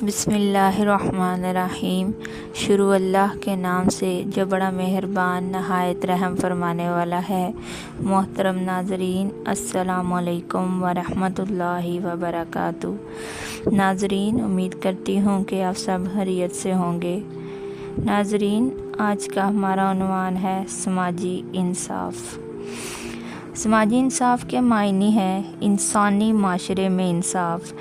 بسم اللہ الرحمن الرحیم۔ شروع اللہ کے نام سے جو بڑا مہربان نہایت رحم فرمانے والا ہے۔ محترم ناظرین، السلام علیکم ورحمۃ اللہ وبرکاتہ۔ ناظرین، امید کرتی ہوں کہ آپ سب خیریت سے ہوں گے۔ ناظرین، آج کا ہمارا عنوان ہے سماجی انصاف۔ سماجی انصاف کے معنی ہے انسانی معاشرے میں انصاف،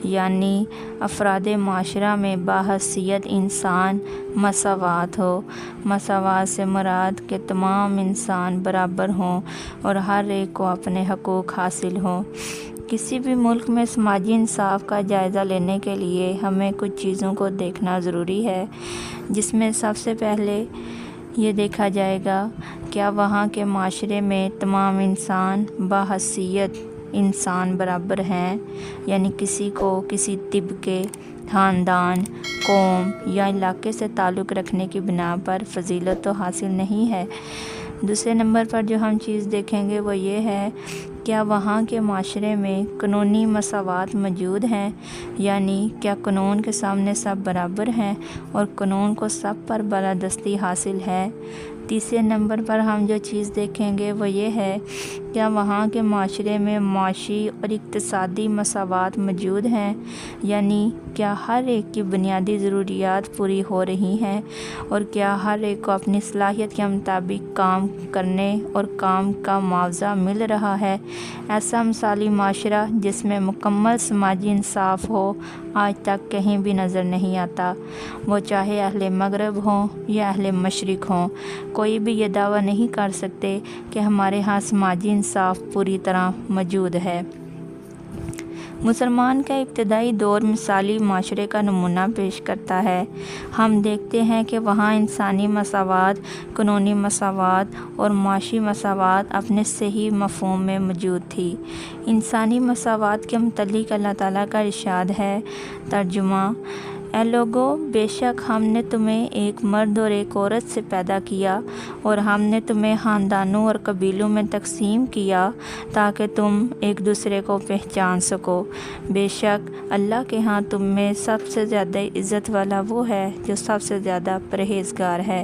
یعنی افراد معاشرہ میں باحثیت انسان مساوات ہو۔ مساوات سے مراد کہ تمام انسان برابر ہوں اور ہر ایک کو اپنے حقوق حاصل ہوں۔ کسی بھی ملک میں سماجی انصاف کا جائزہ لینے کے لیے ہمیں کچھ چیزوں کو دیکھنا ضروری ہے، جس میں سب سے پہلے یہ دیکھا جائے گا کیا وہاں کے معاشرے میں تمام انسان باحثیت انسان برابر ہیں، یعنی کسی کو کسی طبقے، خاندان، قوم یا علاقے سے تعلق رکھنے کی بنا پر فضیلت تو حاصل نہیں ہے۔ دوسرے نمبر پر جو ہم چیز دیکھیں گے وہ یہ ہے کیا وہاں کے معاشرے میں قانونی مساوات موجود ہیں، یعنی کیا قانون کے سامنے سب برابر ہیں اور قانون کو سب پر بالادستی حاصل ہے۔ تیسرے نمبر پر ہم جو چیز دیکھیں گے وہ یہ ہے کیا وہاں کے معاشرے میں معاشی اور اقتصادی مساوات موجود ہیں، یعنی کیا ہر ایک کی بنیادی ضروریات پوری ہو رہی ہیں اور کیا ہر ایک کو اپنی صلاحیت کے مطابق کام کرنے اور کام کا معاوضہ مل رہا ہے۔ ایسا مثالی معاشرہ جس میں مکمل سماجی انصاف ہو آج تک کہیں بھی نظر نہیں آتا، وہ چاہے اہل مغرب ہوں یا اہل مشرق ہوں۔ کوئی بھی یہ دعویٰ نہیں کر سکتے کہ ہمارے ہاں سماجی انصاف پوری طرح موجود ہے۔ مسلمان کا ابتدائی دور مثالی معاشرے کا نمونہ پیش کرتا ہے۔ ہم دیکھتے ہیں کہ وہاں انسانی مساوات، قانونی مساوات اور معاشی مساوات اپنے صحیح مفہوم میں موجود تھی۔ انسانی مساوات کے متعلق اللہ تعالیٰ کا ارشاد ہے، ترجمہ: اے لوگو، بے شک ہم نے تمہیں ایک مرد اور ایک عورت سے پیدا کیا اور ہم نے تمہیں خاندانوں اور قبیلوں میں تقسیم کیا تاکہ تم ایک دوسرے کو پہچان سکو۔ بے شک اللہ کے ہاں تم میں سب سے زیادہ عزت والا وہ ہے جو سب سے زیادہ پرہیزگار ہے۔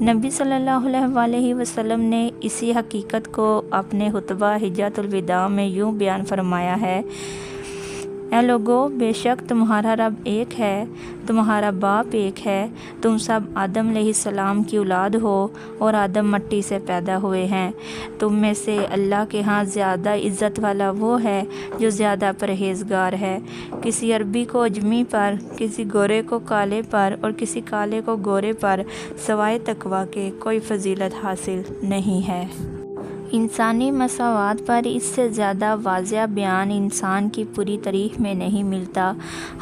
نبی صلی اللہ علیہ وسلم نے اسی حقیقت کو اپنے خطبہ حجۃ الوداع میں یوں بیان فرمایا ہے، اے لوگو، بے شک تمہارا رب ایک ہے، تمہارا باپ ایک ہے، تم سب آدم علیہ السلام کی اولاد ہو اور آدم مٹی سے پیدا ہوئے ہیں۔ تم میں سے اللہ کے ہاں زیادہ عزت والا وہ ہے جو زیادہ پرہیزگار ہے۔ کسی عربی کو اجمی پر، کسی گورے کو کالے پر اور کسی کالے کو گورے پر سوائے تقویٰ کے کوئی فضیلت حاصل نہیں ہے۔ انسانی مساوات پر اس سے زیادہ واضح بیان انسان کی پوری تاریخ میں نہیں ملتا۔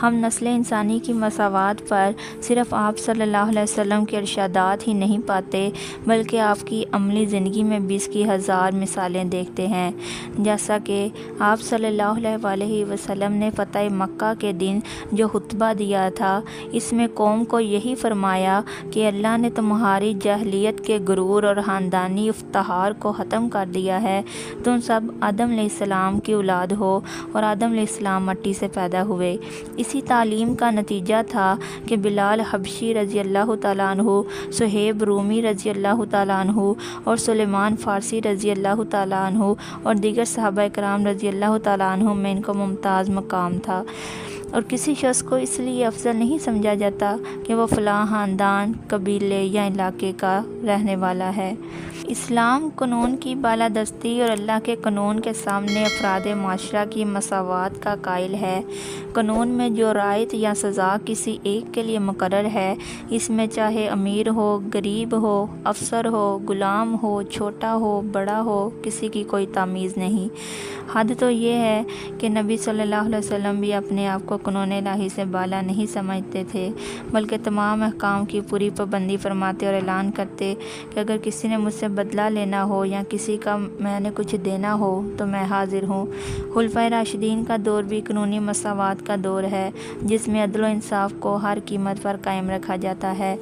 ہم نسل انسانی کی مساوات پر صرف آپ صلی اللہ علیہ وسلم کے ارشادات ہی نہیں پاتے بلکہ آپ کی عملی زندگی میں بھی اس کی ہزار مثالیں دیکھتے ہیں۔ جیسا کہ آپ صلی اللہ علیہ وسلم نے فتح مکہ کے دن جو خطبہ دیا تھا، اس میں قوم کو یہی فرمایا کہ اللہ نے تمہاری جاہلیت کے غرور اور خاندانی افتخار کو ختم کر دیا ہے۔ تم سب آدم علیہ السلام کی اولاد ہو اور آدم علیہ السلام مٹی سے پیدا ہوئے۔ اسی تعلیم کا نتیجہ تھا کہ بلال حبشی رضی اللہ تعالیٰ عنہ، صہیب رومی رضی اللہ تعالیٰ عنہ اور سلیمان فارسی رضی اللہ تعالیٰ عنہ اور دیگر صحابہ کرام رضی اللہ تعالیٰ عنہ میں ان کو ممتاز مقام تھا، اور کسی شخص کو اس لیے افضل نہیں سمجھا جاتا کہ وہ فلاں خاندان، قبیلے یا علاقے کا رہنے والا ہے۔ اسلام قانون کی بالادستی اور اللہ کے قانون کے سامنے افراد معاشرہ کی مساوات کا قائل ہے۔ قانون میں جو رعایت یا سزا کسی ایک کے لیے مقرر ہے، اس میں چاہے امیر ہو، غریب ہو، افسر ہو، غلام ہو، چھوٹا ہو، بڑا ہو، کسی کی کوئی تمیز نہیں۔ حد تو یہ ہے کہ نبی صلی اللہ علیہ وسلم بھی اپنے آپ کو قانون الہی سے بالا نہیں سمجھتے تھے، بلکہ تمام احکام کی پوری پابندی فرماتے اور اعلان کرتے کہ اگر کسی نے مجھ سے بدلہ لینا ہو یا کسی کا میں نے کچھ دینا ہو تو میں حاضر ہوں۔ خلفائے راشدین کا دور بھی قانونی مساوات کا دور ہے، جس میں عدل و انصاف کو ہر قیمت پر قائم رکھا جاتا ہے۔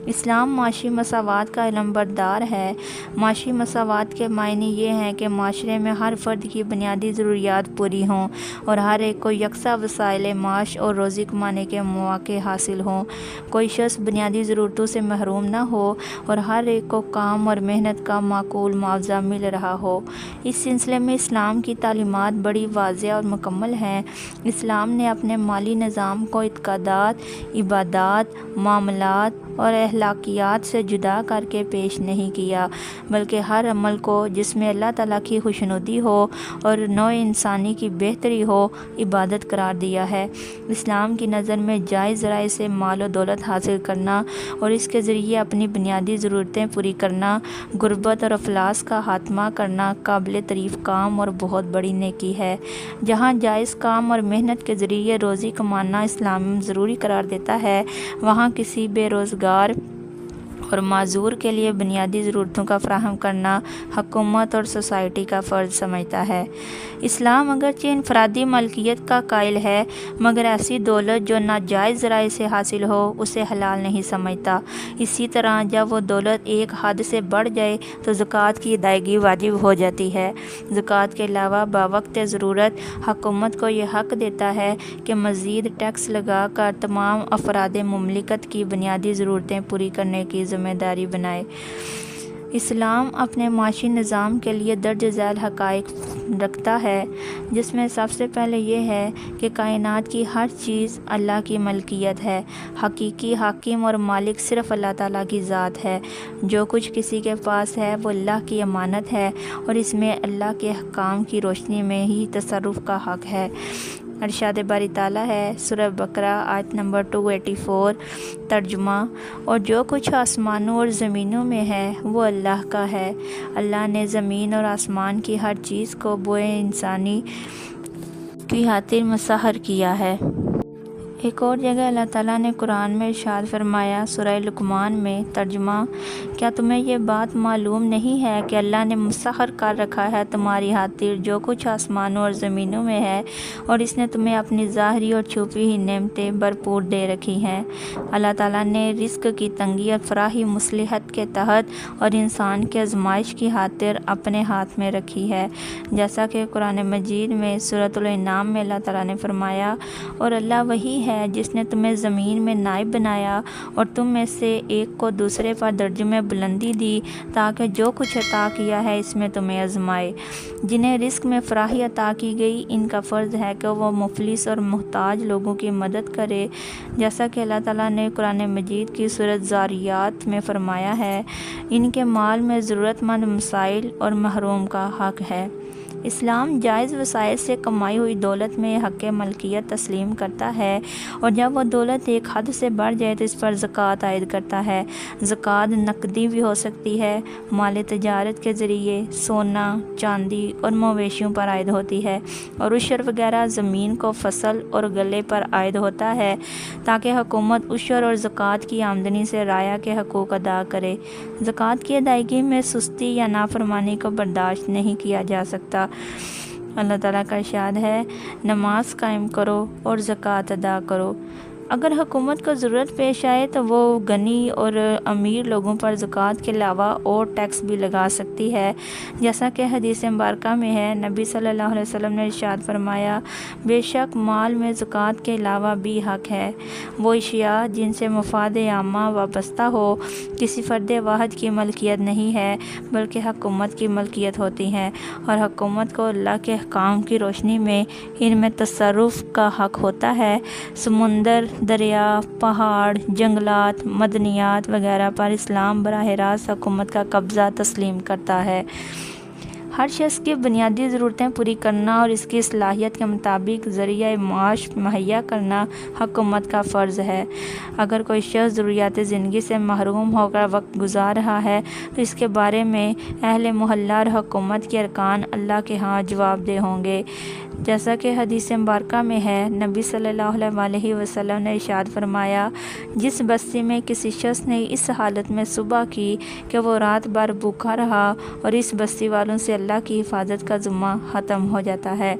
اسلام معاشی مساوات کا علمبردار ہے۔ معاشی مساوات کے معنی یہ ہیں کہ معاشرے میں ہر فرد کی بنیادی ضروریات پوری ہوں اور ہر ایک کو یکساں وسائل معاش اور روزی کمانے کے مواقع حاصل ہوں۔ کوئی شخص بنیادی ضرورتوں سے محروم نہ ہو اور ہر ایک کو کام اور محنت کا معقول معاوضہ مل رہا ہو۔ اس سلسلے میں اسلام کی تعلیمات بڑی واضح اور مکمل ہیں۔ اسلام نے اپنے مالی نظام کو اعتقادات، عبادات، معاملات اور اخلاقیات سے جدا کر کے پیش نہیں کیا، بلکہ ہر عمل کو جس میں اللہ تعالیٰ کی خوشنودی ہو اور نوع انسانی کی بہتری ہو عبادت قرار دیا ہے۔ اسلام کی نظر میں جائز ذرائع سے مال و دولت حاصل کرنا اور اس کے ذریعے اپنی بنیادی ضرورتیں پوری کرنا، غربت اور افلاس کا خاتمہ کرنا قابل تعریف کام اور بہت بڑی نیکی ہے۔ جہاں جائز کام اور محنت کے ذریعے روزی کمانا اسلام ضروری قرار دیتا ہے، وہاں کسی بے روزگار اور معذور کے لیے بنیادی ضرورتوں کا فراہم کرنا حکومت اور سوسائٹی کا فرض سمجھتا ہے۔ اسلام اگرچہ انفرادی ملکیت کا قائل ہے، مگر ایسی دولت جو ناجائز ذرائع سے حاصل ہو اسے حلال نہیں سمجھتا۔ اسی طرح جب وہ دولت ایک حد سے بڑھ جائے تو زکوٰۃ کی ادائیگی واجب ہو جاتی ہے۔ زکوٰۃ کے علاوہ بوقت ضرورت حکومت کو یہ حق دیتا ہے کہ مزید ٹیکس لگا کر تمام افراد مملکت کی بنیادی ضرورتیں پوری کرنے کی ذمہ داری بنائے۔ اسلام اپنے معاشی نظام کے لیے درج ذیل حقائق رکھتا ہے، جس میں سب سے پہلے یہ ہے کہ کائنات کی ہر چیز اللہ کی ملکیت ہے۔ حقیقی حاکم اور مالک صرف اللہ تعالیٰ کی ذات ہے۔ جو کچھ کسی کے پاس ہے وہ اللہ کی امانت ہے اور اس میں اللہ کے احکام کی روشنی میں ہی تصرف کا حق ہے۔ ارشاد باری تعالیٰ ہے، سورہ بقرہ آیت نمبر 284، ترجمہ: اور جو کچھ آسمانوں اور زمینوں میں ہے وہ اللہ کا ہے۔ اللہ نے زمین اور آسمان کی ہر چیز کو بوئے انسانی کی خاطر مسخر کیا ہے۔ ایک اور جگہ اللہ تعالیٰ نے قرآن میں ارشاد فرمایا، سورہ لقمان میں، ترجمہ: کیا تمہیں یہ بات معلوم نہیں ہے کہ اللہ نے مسخر کر رکھا ہے تمہاری خاطر جو کچھ آسمانوں اور زمینوں میں ہے، اور اس نے تمہیں اپنی ظاہری اور چھپی ہوئی نعمتیں بھرپور دے رکھی ہیں۔ اللہ تعالیٰ نے رزق کی تنگی اور فراخی مصلحت کے تحت اور انسان کی آزمائش کی خاطر اپنے ہاتھ میں رکھی ہے، جیسا کہ قرآن مجید میں سورۃ الانعام میں اللہ تعالیٰ نے فرمایا، اور اللہ وہی ہے جس نے تمہیں زمین میں نائب بنایا اور تم میں سے ایک کو دوسرے پر درجے میں بلندی دی تاکہ جو کچھ عطا کیا ہے اس میں تمہیں آزمائے۔ جنہیں رزق میں فراخی عطا کی گئی ان کا فرض ہے کہ وہ مفلس اور محتاج لوگوں کی مدد کرے، جیسا کہ اللہ تعالیٰ نے قرآن مجید کی سورۃ ذاریات میں فرمایا ہے، ان کے مال میں ضرورت مند مسائل اور محروم کا حق ہے۔ اسلام جائز وسائل سے کمائی ہوئی دولت میں حق ملکیت تسلیم کرتا ہے، اور جب وہ دولت ایک حد سے بڑھ جائے تو اس پر زکوٰۃ عائد کرتا ہے۔ زکوٰۃ نقدی بھی ہو سکتی ہے، مال تجارت کے ذریعے سونا، چاندی اور مویشیوں پر عائد ہوتی ہے، اور عشر وغیرہ زمین کو فصل اور غلے پر عائد ہوتا ہے تاکہ حکومت عشر اور زکوٰۃ کی آمدنی سے رعایا کے حقوق ادا کرے۔ زکوٰۃ کی ادائیگی میں سستی یا نافرمانی کو برداشت نہیں کیا جا سکتا۔ اللہ تعالیٰ کا ارشاد ہے، نماز قائم کرو اور زکوٰۃ ادا کرو۔ اگر حکومت کو ضرورت پیش آئے تو وہ غنی اور امیر لوگوں پر زکوٰۃ کے علاوہ اور ٹیکس بھی لگا سکتی ہے، جیسا کہ حدیث مبارکہ میں ہے۔ نبی صلی اللہ علیہ وسلم نے ارشاد فرمایا، بے شک مال میں زکوٰۃ کے علاوہ بھی حق ہے۔ وہ اشیاء جن سے مفاد عامہ وابستہ ہو کسی فرد واحد کی ملکیت نہیں ہے بلکہ حکومت کی ملکیت ہوتی ہیں، اور حکومت کو اللہ کے احکام کی روشنی میں ان میں تصرف کا حق ہوتا ہے۔ سمندر، دریا، پہاڑ، جنگلات، مدنیات وغیرہ پر اسلام براہ راست حکومت کا قبضہ تسلیم کرتا ہے۔ ہر شخص کی بنیادی ضرورتیں پوری کرنا اور اس کی صلاحیت کے مطابق ذریعہ معاش مہیا کرنا حکومت کا فرض ہے۔ اگر کوئی شخص ضروریات زندگی سے محروم ہو کر وقت گزار رہا ہے تو اس کے بارے میں اہل محلہ اور حکومت کے ارکان اللہ کے ہاں جواب دہ ہوں گے۔ جیسا کہ حدیث مبارکہ میں ہے، نبی صلی اللہ علیہ وسلم نے ارشاد فرمایا، جس بستی میں کسی شخص نے اس حالت میں صبح کی کہ وہ رات بھر بھوکا رہا اور اس بستی والوں سے اللہ کی حفاظت کا ذمہ ختم ہو جاتا ہے۔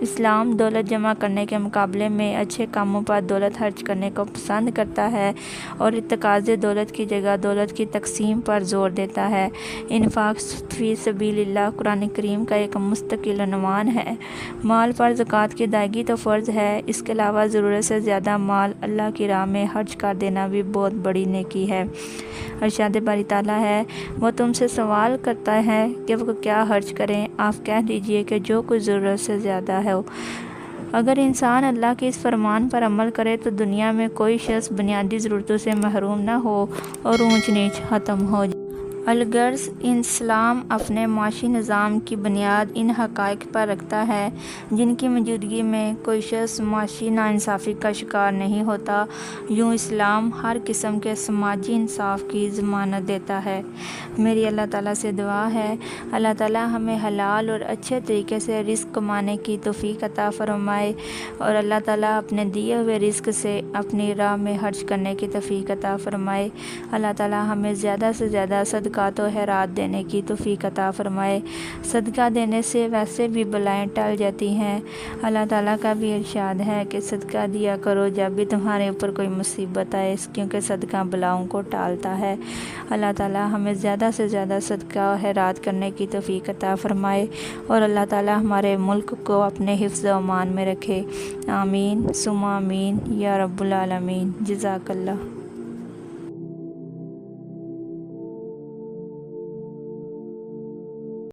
اسلام دولت جمع کرنے کے مقابلے میں اچھے کاموں پر دولت خرچ کرنے کو پسند کرتا ہے اور اتخاذ دولت کی جگہ دولت کی تقسیم پر زور دیتا ہے۔ انفاق فی سبیل اللہ قرآن کریم کا ایک مستقل عنوان ہے۔ مال پر زکوٰۃ کی ادائیگی تو فرض ہے، اس کے علاوہ ضرورت سے زیادہ مال اللہ کی راہ میں خرچ کر دینا بھی بہت بڑی نیکی ہے۔ ارشاد باری تعالیٰ ہے، وہ تم سے سوال کرتا ہے کہ وہ کیا خرچ کریں، آپ کہہ دیجئے کہ جو کچھ ضرورت سے زیادہ ہے۔ اگر انسان اللہ کے اس فرمان پر عمل کرے تو دنیا میں کوئی شخص بنیادی ضرورتوں سے محروم نہ ہو اور اونچ نیچ ختم ہو جائے۔ الغرض اسلام اپنے معاشی نظام کی بنیاد ان حقائق پر رکھتا ہے جن کی موجودگی میں کوئی شخص معاشی ناانصافی کا شکار نہیں ہوتا۔ یوں اسلام ہر قسم کے سماجی انصاف کی ضمانت دیتا ہے۔ میری اللہ تعالیٰ سے دعا ہے، اللہ تعالیٰ ہمیں حلال اور اچھے طریقے سے رزق کمانے کی توفیق عطا فرمائے اور اللہ تعالیٰ اپنے دیے ہوئے رزق سے اپنی راہ میں خرچ کرنے کی توفیق عطا فرمائے۔ اللہ تعالیٰ ہمیں زیادہ سے زیادہ صدقات و خیرات دینے کی توفیق عطا فرمائے۔ صدقہ دینے سے ویسے بھی بلائیں ٹل جاتی ہیں۔ اللہ تعالیٰ کا بھی ارشاد ہے کہ صدقہ دیا کرو جب بھی تمہارے اوپر کوئی مصیبت آئے، کیونکہ صدقہ بلاؤں کو ٹالتا ہے۔ اللہ تعالیٰ ہمیں زیادہ سے زیادہ صدقہ و خیرات کرنے کی توفیق عطا فرمائے اور اللہ تعالیٰ ہمارے ملک کو اپنے حفظ و امان میں رکھے۔ آمین ثم آمین یا رب العالمین۔ جزاک اللہ۔